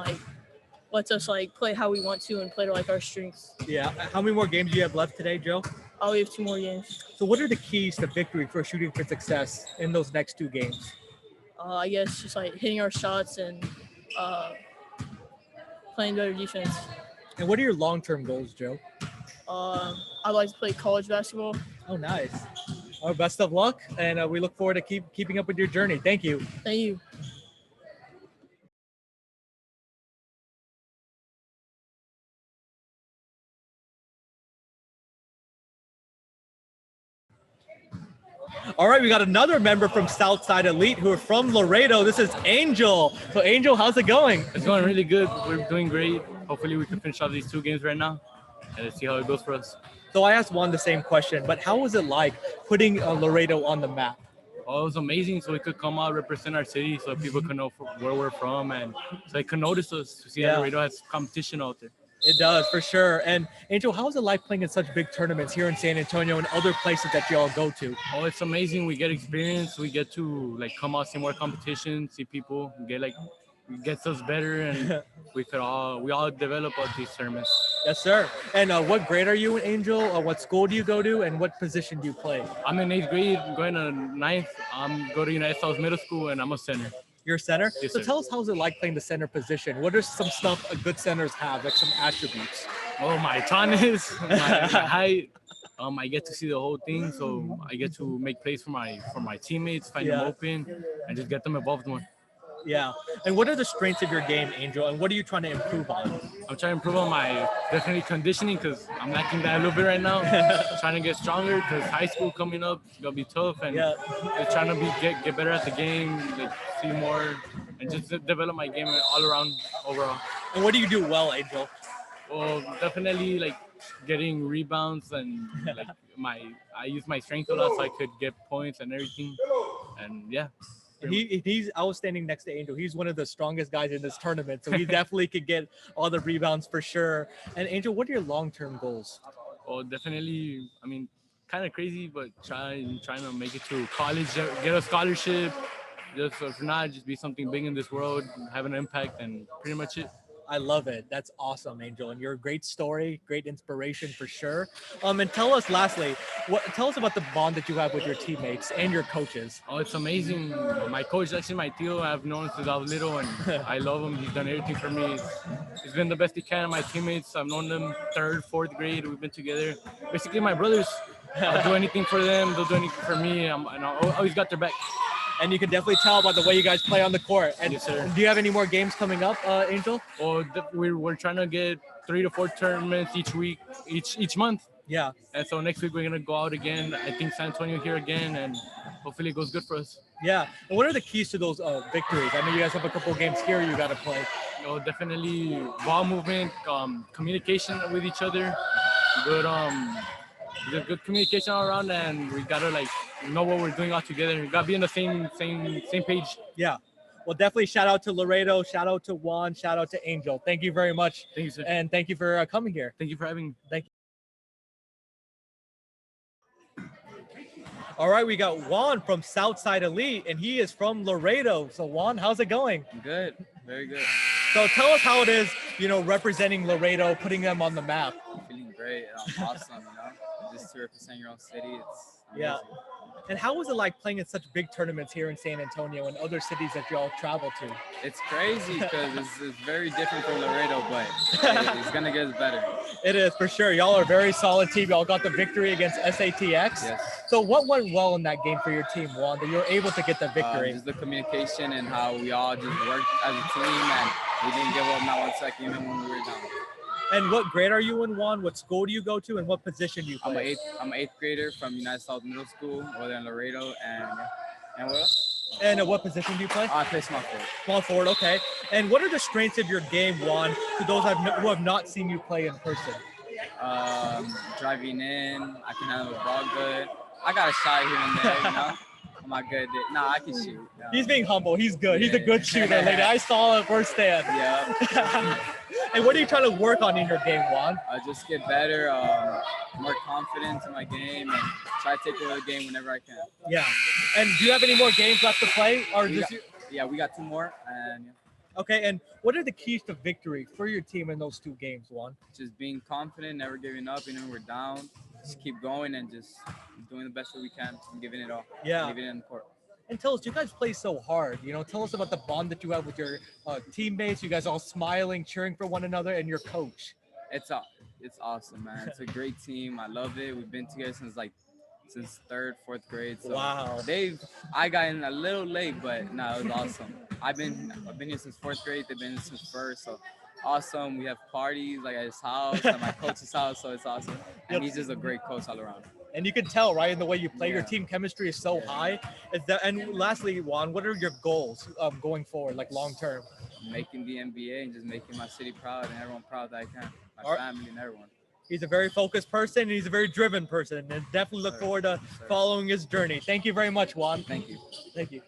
lets us play how we want to and play to our strengths. Yeah. How many more games do you have left today, Joe? We have 2 more games. So what are the keys to victory for Shooting for Success in those next 2 games? I guess just hitting our shots and playing better defense. And what are your long-term goals, Joe? I'd like to play college basketball. Oh, nice. Well, best of luck, and we look forward to keeping up with your journey. Thank you. Thank you. All right, we got another member from Southside Elite who are from Laredo. This is Angel. So, Angel, how's it going? It's going really good. We're doing great. Hopefully, we can finish off these 2 games right now and see how it goes for us. So, I asked Juan the same question, but how was it like putting Laredo on the map? Oh, it was amazing. So we could come out, represent our city, so people could know where we're from, and so they could notice us to see that Laredo has competition out there. It does, for sure. And Angel, how is it like playing in such big tournaments here in San Antonio and other places that you all go to? Oh, it's amazing. We get experience. We get to come out, see more competition, see people, it gets us better, and we all develop at these tournaments. Yes, sir. And what grade are you in, Angel? What school do you go to, and what position do you play? I'm in 8th grade, going to 9th. I'm going to United South Middle School, and I'm a center. You're a center? Yes, so sir. tell us, how's it like playing the center position? What are some stuff good centers have, like some attributes? Oh, my tallness, my height. I get to see the whole thing, so I get to make plays for my teammates, find them open, and just get them involved more. Yeah. And what are the strengths of your game, Angel, and what are you trying to improve on? I'm trying to improve on my definitely conditioning because I'm lacking that a little bit right now. Trying to get stronger because high school coming up is gonna be tough, and just trying to get better at the game, see more, and just develop my game all around overall. And what do you do well, Angel? Well, definitely getting rebounds and I use my strength a lot so I could get points and everything, and yeah. I was standing next to Angel. He's one of the strongest guys in this tournament, so he definitely could get all the rebounds for sure. And Angel, what are your long-term goals? Well, definitely, kind of crazy, but trying to make it to college, get a scholarship. Just if not, just be something big in this world, have an impact, and pretty much it. I love it. That's awesome, Angel, and you're a great story, great inspiration for sure. And tell us, lastly, tell us about the bond that you have with your teammates and your coaches. Oh, it's amazing. My coach, actually my tío, I've known since I was little, and I love him. He's done everything for me. He's been the best he can. My teammates, I've known them third, fourth grade. We've been together. Basically, my brothers. I'll do anything for them. They'll do anything for me. And I always got their back. And you can definitely tell by the way you guys play on the court. And yes, sir. Do you have any more games coming up, Angel? Well, we're trying to get 3 to 4 tournaments each week, each month. Yeah. And so next week we're gonna go out again. I think San Antonio here again, and hopefully it goes good for us. Yeah. And what are the keys to those victories? I know you guys have a couple games here you got to play. Definitely ball movement, communication with each other, there's good communication all around, and we gotta know what we're doing all together. We gotta be on the same page. Yeah. Well, definitely shout out to Laredo, shout out to Juan, shout out to Angel. Thank you very much. Thank you, sir. And thank you for coming here. Thank you for having me. Thank you. All right, we got Juan from Southside Elite, and he is from Laredo. So Juan, how's it going? Good, very good. So tell us how it is, representing Laredo, putting them on the map. Feeling great, awesome, just to represent your own city, it's amazing. Yeah. And how was it like playing in such big tournaments here in San Antonio and other cities that you all travel to? It's crazy because it's very different from Laredo, but it's going to get better. It is, for sure. Y'all are a very solid team. Y'all got the victory against SATX. Yes. So what went well in that game for your team, Juan, that you were able to get the victory? Just the communication and how we all just worked as a team, and we didn't give up not 1 second even when we were down. And what grade are you in, Juan? What school do you go to, and what position do you play? I'm an eighth grader from United South Middle School over there in Laredo, and what else? And what position do you play? I play small forward. Small forward, okay. And what are the strengths of your game, Juan, to those who have not seen you play in person? Driving in, I can handle the ball good. I got a shot here and there, I'm not good. No, I can shoot. No. He's being humble. He's good. Yeah. He's a good shooter, lady. I saw it firsthand. Yeah. And what are you trying to work on in your game, Juan? Just get better, more confidence in my game, and try to take over the game whenever I can. Yeah. And do you have any more games left to play? Or we got 2 more. And Okay. And what are the keys to victory for your team in those 2 games, Juan? Just being confident, never giving up. We're down. Just keep going and just doing the best that we can and giving it all. Yeah. Giving it in the court. And tell us, you guys play so hard. Tell us about the bond that you have with your teammates. You guys all smiling, cheering for one another, and your coach. It's awesome, man. It's a great team. I love it. We've been together since 3rd, 4th grade. So wow. I got in a little late, but no, it was awesome. I've been here since 4th grade. They've been since 1st. So awesome. We have parties at his house, at my coach's house. So it's awesome. And he's just a great coach all around. And you can tell, right, in the way you play, your team chemistry is so high. And lastly, Juan, what are your goals going forward, like long term? Making the NBA and just making my city proud and everyone proud that I can. My family and everyone. He's a very focused person, and he's a very driven person, and definitely look forward to following his journey. Thank you very much, Juan. Thank you. Thank you.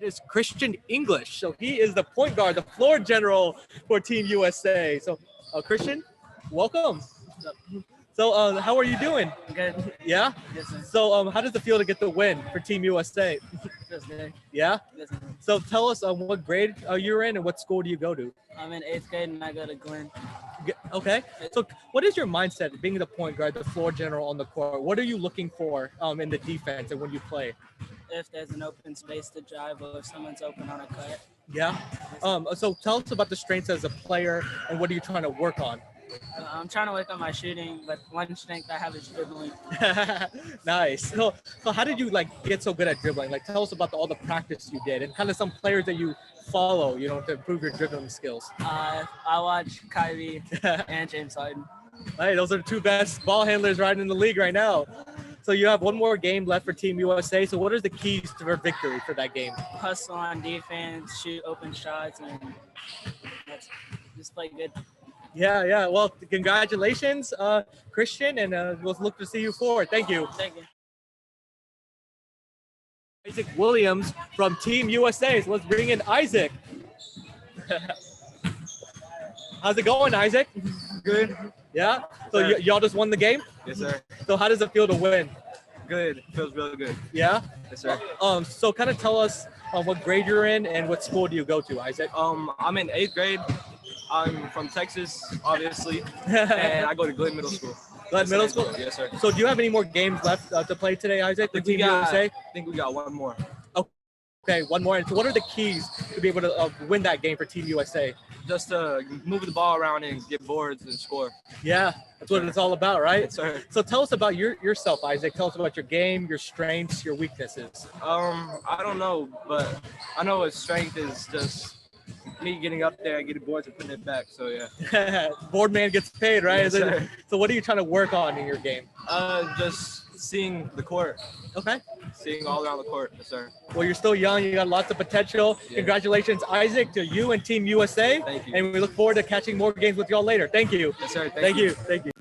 Is Christian English. So he is the point guard, the floor general for Team USA. So Christian, welcome. So how are you doing? Good. Yeah? Yes, sir. So how does it feel to get the win for Team USA? Feels good. Yeah? Yes, sir. So tell us what grade you're in and what school do you go to? I'm in 8th grade and I go to Glenn. Okay. So what is your mindset being the point guard, the floor general on the court? What are you looking for in the defense and when you play? If there's an open space to drive or if someone's open on a cut. Yeah. So tell us about the strengths as a player and what are you trying to work on? I'm trying to work on my shooting, but one strength I have is dribbling. Nice. So how did you get so good at dribbling? Tell us about all the practice you did and kind of some players that you follow, to improve your dribbling skills. I watch Kyrie and James Harden. Hey, those are the 2 best ball handlers right in the league right now. So you have 1 more game left for Team USA. So what are the keys to victory for that game? Hustle on defense, shoot open shots, and just play good. Yeah. Well, congratulations, Christian, and we'll look to see you forward. Thank you. Thank you. Isaac Williams from Team USA. So let's bring in Isaac. How's it going, Isaac? Good. Yeah? So Sir. y'all just won the game? Yes, sir. So how does it feel to win? Good. Feels really good. Yeah? Yes, sir. So kind of tell us what grade you're in and what school do you go to, Isaac? I'm in 8th grade. I'm from Texas, obviously, and I go to Glen Middle School. Glen Middle School? Yes, sir. So do you have any more games left to play today, Isaac? I think we got one more. Okay, one more. And so what are the keys to be able to win that game for Team USA? Just to move the ball around and get boards and score. Yeah, that's what it's all about, right? Yes, sir. So tell us about yourself, Isaac. Tell us about your game, your strengths, your weaknesses. I don't know, but I know his strength is just me getting up there, getting boards and putting it back. So yeah. Board man gets paid, right? Yes, sir. So what are you trying to work on in your game? Just seeing the court. Okay. Seeing all around the court, yes, sir. Well, you're still young. You got lots of potential. Yeah. Congratulations, Isaac, to you and Team USA. Thank you. And we look forward to catching more games with y'all later. Thank you. Yes, sir. Thank you. Thank you.